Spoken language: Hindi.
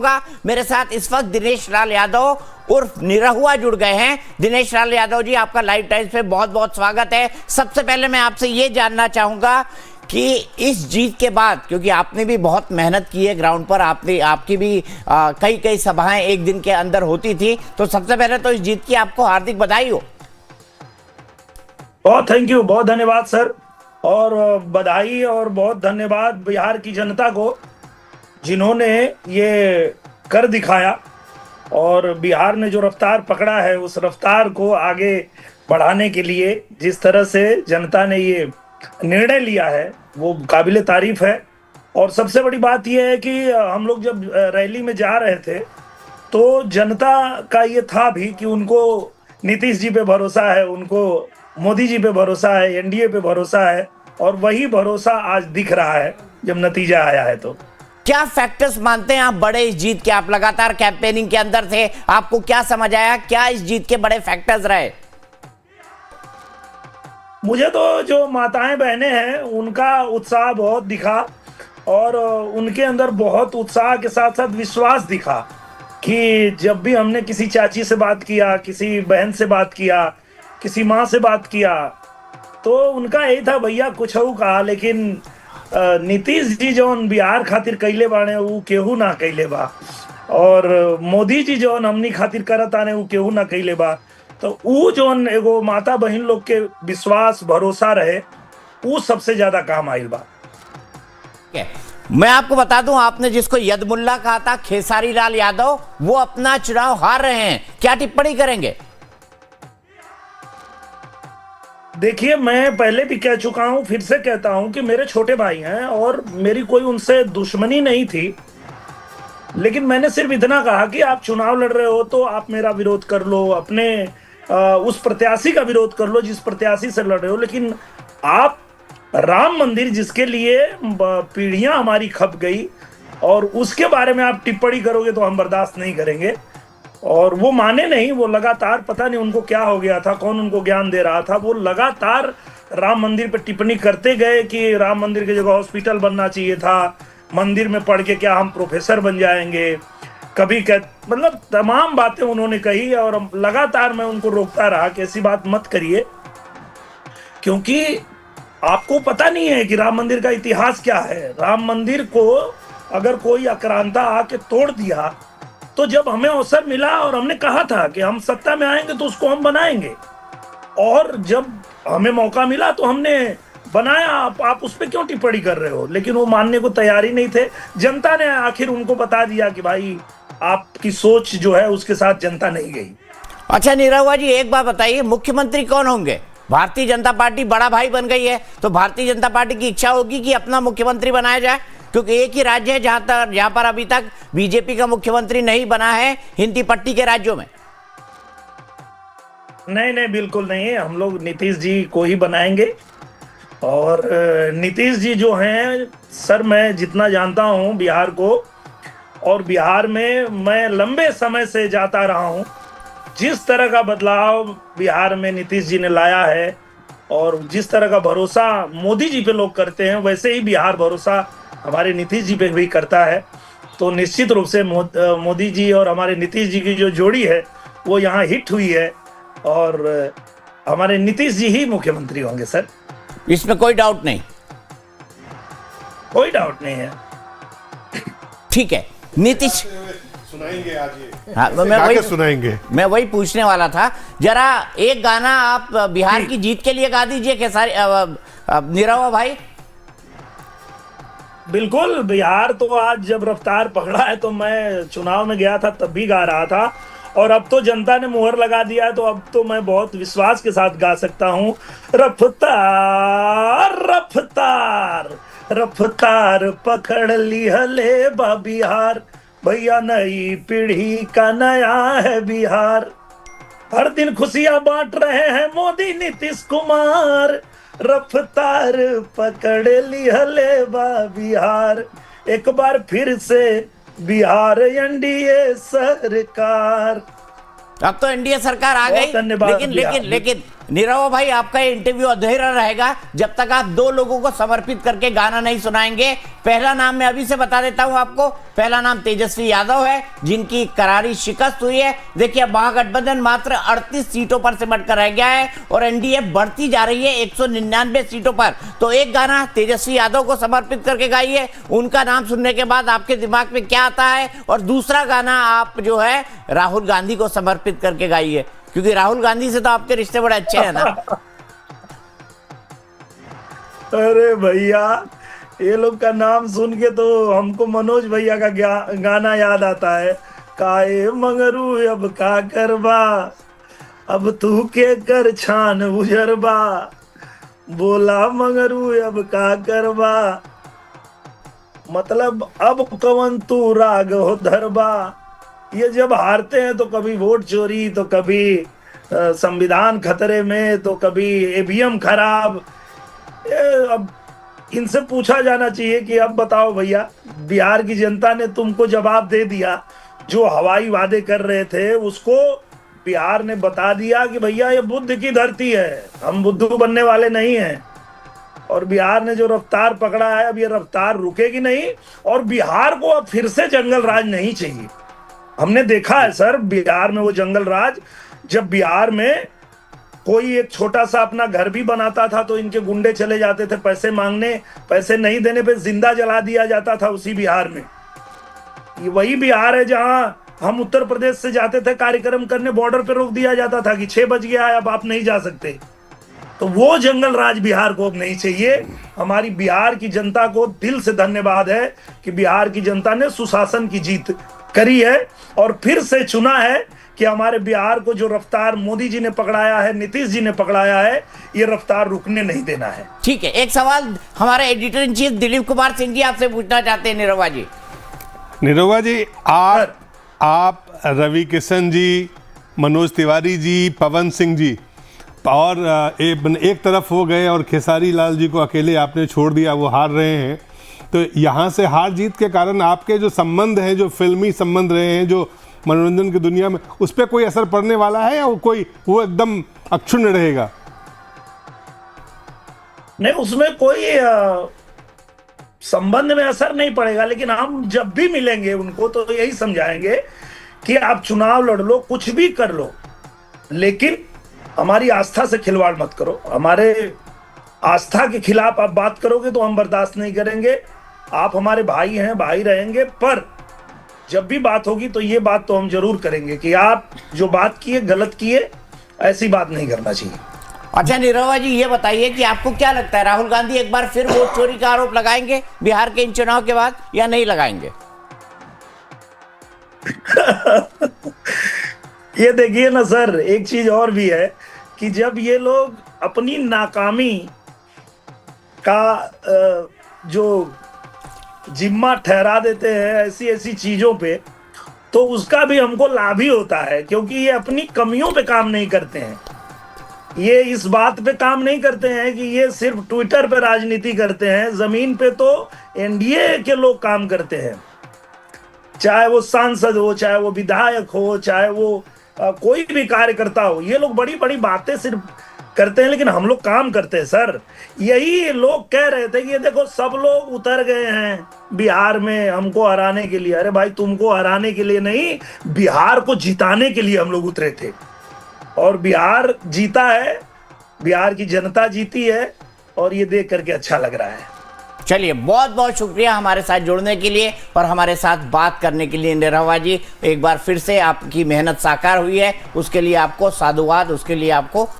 मेरे साथ इस वक्त दिनेश लाल यादव उर्फ निरहुआ जुड़ गए हैं। दिनेश लाल यादव जी, आपका लाइव टाइम्स पे बहुत बहुत स्वागत है। सबसे पहले मैं आपसे ये जानना चाहूंगा कि इस जीत के बाद, क्योंकि आपने भी बहुत मेहनत की है ग्राउंड पर, आपकी भी कई सभाएं एक दिन के अंदर होती थी, तो सबसे पहले तो इस जीत की आपको हार्दिक बधाई हो। बहुत थैंक यू, बहुत धन्यवाद सर। और बधाई और बहुत धन्यवाद बिहार की जनता को, जिन्होंने ये कर दिखाया और बिहार ने जो रफ्तार पकड़ा है उस रफ्तार को आगे बढ़ाने के लिए जिस तरह से जनता ने ये निर्णय लिया है वो काबिले तारीफ है। और सबसे बड़ी बात यह है कि हम लोग जब रैली में जा रहे थे तो जनता का ये था भी कि उनको नीतीश जी पे भरोसा है, उनको मोदी जी पे भरोसा है, एनडीए पे भरोसा है, और वही भरोसा आज दिख रहा है जब नतीजा आया है। तो क्या फैक्टर्स मानते हैं आप बड़े इस जीत के? आप लगातार कैंपेनिंग के अंदर थे, आपको क्या समझ आया, क्या इस जीत के बड़े फैक्टर्स रहे? मुझे तो जो माताएं बहनें हैं उनका उत्साह बहुत दिखा और उनके अंदर बहुत उत्साह के साथ साथ विश्वास दिखा कि जब भी हमने किसी चाची से बात किया, किसी बहन से बात किया, किसी माँ से बात किया, तो उनका यही था भैया कुछ हो कहा, लेकिन नीतीश जी जौन बिहार खातिर कैले बाने वो केहू ना कैले बा, और मोदी जी जौन हमनी खातिर करत आने वो केहू ना कैले बा। तो वो जौन एगो माता बहन लोग के विश्वास भरोसा रहे वो सबसे ज्यादा काम आइल बा। मैं आपको बता दूं, आपने जिसको यदमुल्ला कहा था, खेसारी लाल यादव, वो अपना चुनाव हार रहे हैं, क्या टिप्पणी करेंगे? देखिए, मैं पहले भी कह चुका हूं, फिर से कहता हूं कि मेरे छोटे भाई हैं और मेरी कोई उनसे दुश्मनी नहीं थी, लेकिन मैंने सिर्फ इतना कहा कि आप चुनाव लड़ रहे हो तो आप मेरा विरोध कर लो, अपने उस प्रत्याशी का विरोध कर लो जिस प्रत्याशी से लड़ रहे हो, लेकिन आप राम मंदिर जिसके लिए पीढ़ियां हमारी खप गई और उसके बारे में आप टिप्पणी करोगे तो हम बर्दाश्त नहीं करेंगे। और वो माने नहीं, वो लगातार, पता नहीं उनको क्या हो गया था, कौन उनको ज्ञान दे रहा था, वो लगातार राम मंदिर पे टिप्पणी करते गए कि राम मंदिर की जगह हॉस्पिटल बनना चाहिए था, मंदिर में पढ़ के क्या हम प्रोफेसर बन जाएंगे, कभी मतलब तमाम बातें उन्होंने कही। और लगातार मैं उनको रोकता रहा कि ऐसी बात मत करिए, क्योंकि आपको पता नहीं है कि राम मंदिर का इतिहास क्या है। राम मंदिर को अगर कोई आक्रांता आके तोड़ दिया तो जब हमें अवसर मिला और हमने कहा था कि हम सत्ता में आएंगे तो उसको हम बनाएंगे, और जब हमें मौका मिला तो हमने बनाया। आप उस पर क्यों टिप्पणी कर रहे हो? लेकिन वो मानने को तैयार ही नहीं थे। जनता ने आखिर उनको बता दिया कि भाई आपकी सोच जो है उसके साथ जनता नहीं गई। अच्छा निरहुआ जी, एक बात बताइए, मुख्यमंत्री कौन होंगे? भारतीय जनता पार्टी बड़ा भाई बन गई है, तो भारतीय जनता पार्टी की इच्छा होगी कि अपना मुख्यमंत्री बनाया जाए, क्योंकि एक ही राज्य है जहां पर अभी तक बीजेपी का मुख्यमंत्री नहीं बना है, हिंदी पट्टी के राज्यों में। नहीं, बिल्कुल नहीं, हम लोग नीतीश जी को ही बनाएंगे। और नीतीश जी जो हैं सर, मैं जितना जानता हूं बिहार को, और बिहार में मैं लंबे समय से जाता रहा हूं, जिस तरह का बदलाव बिहार में नीतीश जी ने लाया है और जिस तरह का भरोसा मोदी जी पे लोग करते हैं, वैसे ही बिहार भरोसा हमारे नीतीश जी पे भी करता है। तो निश्चित रूप से मोदी जी और हमारे नीतीश जी की जो जोड़ी है वो यहाँ हिट हुई है और हमारे नीतीश जी ही मुख्यमंत्री होंगे सर, इसमें कोई डाउट नहीं? कोई डाउट नहीं है। ठीक है, नीतीश सुनाएंगे आज ये। हाँ, मैं वही पूछने वाला था। जरा एक गाना आप बिहार की जीत के लिए गा दीजिए खेसारी निरहुआ भाई। बिल्कुल, बिहार तो आज जब रफ्तार पकड़ा है, तो मैं चुनाव में गया था तब भी गा रहा था, और अब तो जनता ने मुहर लगा दिया है, तो अब तो मैं बहुत विश्वास के साथ गा सकता हूँ। रफ्तार रफ्तार रफ्तार पकड़ ली हले बा बिहार, भैया नई पीढ़ी का नया है बिहार, हर दिन खुशियां बांट रहे हैं मोदी नीतीश कुमार, रफ्तार पकड़ ली हले बा बिहार, एक बार फिर से बिहार एनडीए सरकार। अब तो एनडीए सरकार आ गई, धन्यवाद। लेकिन निरहुआ भाई, आपका ये इंटरव्यू अधूरा रहेगा जब तक आप दो लोगों को समर्पित करके गाना नहीं सुनाएंगे। पहला नाम मैं अभी से बता देता हूं आपको, पहला नाम तेजस्वी यादव है, जिनकी करारी शिकस्त हुई है। देखिए, महागठबंधन मात्र 38 सीटों पर सिमट कर रह गया है और एनडीए बढ़ती जा रही है 199 सीटों पर। तो एक गाना तेजस्वी यादव को समर्पित करके गाइए, उनका नाम सुनने के बाद आपके दिमाग में क्या आता है, और दूसरा गाना आप जो है राहुल गांधी को समर्पित करके गाइए, क्योंकि राहुल गांधी से तो आपके रिश्ते बड़े अच्छे हैं ना। अरे भैया, ये लोग का नाम सुन के तो हमको मनोज भैया का गाना याद आता है। काए मंगरू अब का करबा, अब तू के कर छान उजरबा, बोला मंगरू अब का करबा, मतलब अब कवन तू राग हो धरबा। ये जब हारते हैं तो कभी वोट चोरी, तो कभी संविधान खतरे में, तो कभी ईवीएम खराब। अब इनसे पूछा जाना चाहिए कि अब बताओ भैया, बिहार की जनता ने तुमको जवाब दे दिया। जो हवाई वादे कर रहे थे उसको बिहार ने बता दिया कि भैया ये बुद्ध की धरती है, हम बुद्धू बनने वाले नहीं हैं। और बिहार ने जो रफ्तार पकड़ा है, अब ये रफ्तार रुकेगी नहीं, और बिहार को अब फिर से जंगल राज नहीं चाहिए। हमने देखा है सर, बिहार में वो जंगल राज, जब बिहार में कोई एक छोटा सा अपना घर भी बनाता था तो इनके गुंडे चले जाते थे पैसे मांगने, पैसे नहीं देने पे जिंदा जला दिया जाता था उसी बिहार में। ये वही बिहार है जहां हम उत्तर प्रदेश से जाते थे कार्यक्रम करने, बॉर्डर पे रोक दिया जाता था कि 6 बज गया है, अब आप नहीं जा सकते। तो वो जंगल राज बिहार को अब नहीं चाहिए। हमारी बिहार की जनता को दिल से धन्यवाद है कि बिहार की जनता ने सुशासन की जीत करी है और फिर से चुना है कि हमारे बिहार को जो रफ्तार मोदी जी ने पकड़ाया है, नीतीश जी ने पकड़ाया है, ये रफ्तार रुकने नहीं देना है। ठीक है, एक सवाल हमारे editor in chief Dilip Kumar Singh ji आपसे पूछना चाहते हैं। निरहुआ जी, आप रवि किशन जी, मनोज तिवारी जी, पवन सिंह जी और एक तरफ हो गए और खेसारी लाल जी को अकेले आपने छोड़ दिया, वो हार रहे हैं। तो यहाँ से हार जीत के कारण आपके जो संबंध हैं, जो फिल्मी संबंध रहे हैं, जो मनोरंजन की दुनिया में, उस पर कोई असर पड़ने वाला है या वो एकदम अक्षुण्ण रहेगा? नहीं, उसमें कोई संबंध में असर नहीं पड़ेगा, लेकिन हम जब भी मिलेंगे उनको तो यही समझाएंगे कि आप चुनाव लड़ लो, कुछ भी कर लो, लेकिन हमारी आस्था से खिलवाड़ मत करो। हमारे आस्था के खिलाफ आप बात करोगे तो हम बर्दाश्त नहीं करेंगे। आप हमारे भाई हैं, भाई रहेंगे, पर जब भी बात होगी तो ये बात तो हम जरूर करेंगे कि आप जो बात किए गलत किए, ऐसी बात नहीं करना चाहिए। अच्छा निरहुआ जी, ये बताइए कि आपको क्या लगता है, राहुल गांधी एक बार फिर वोट चोरी का आरोप लगाएंगे बिहार के इन चुनाव के बाद या नहीं लगाएंगे? ये देखिए ना सर, एक चीज और भी है कि जब ये लोग अपनी नाकामी का जो जिम्मा ठहरा देते हैं ऐसी ऐसी चीजों पे, तो उसका भी हमको लाभ ही होता है, क्योंकि ये अपनी कमियों पे काम नहीं करते हैं। ये इस बात पे काम नहीं करते हैं कि ये सिर्फ ट्विटर पे राजनीति करते हैं। जमीन पे तो एनडीए के लोग काम करते हैं, चाहे वो सांसद हो, चाहे वो विधायक हो, चाहे वो कोई भी कार्यकर्ता हो। ये लोग बड़ी बड़ी बातें सिर्फ करते हैं, लेकिन हम लोग काम करते हैं सर। यही लोग कह रहे थे कि ये देखो सब लोग उतर गए हैं बिहार में हमको हराने के लिए। अरे भाई, तुमको हराने के लिए नहीं, बिहार को जिताने के लिए हम लोग उतरे थे, और बिहार जीता है, बिहार की जनता जीती है, और ये देख करके अच्छा लग रहा है। चलिए, बहुत बहुत शुक्रिया हमारे साथ जुड़ने के लिए और हमारे साथ बात करने के लिए निरहुआ जी। एक बार फिर से आपकी मेहनत साकार हुई है, उसके लिए आपको साधुवाद, उसके लिए आपको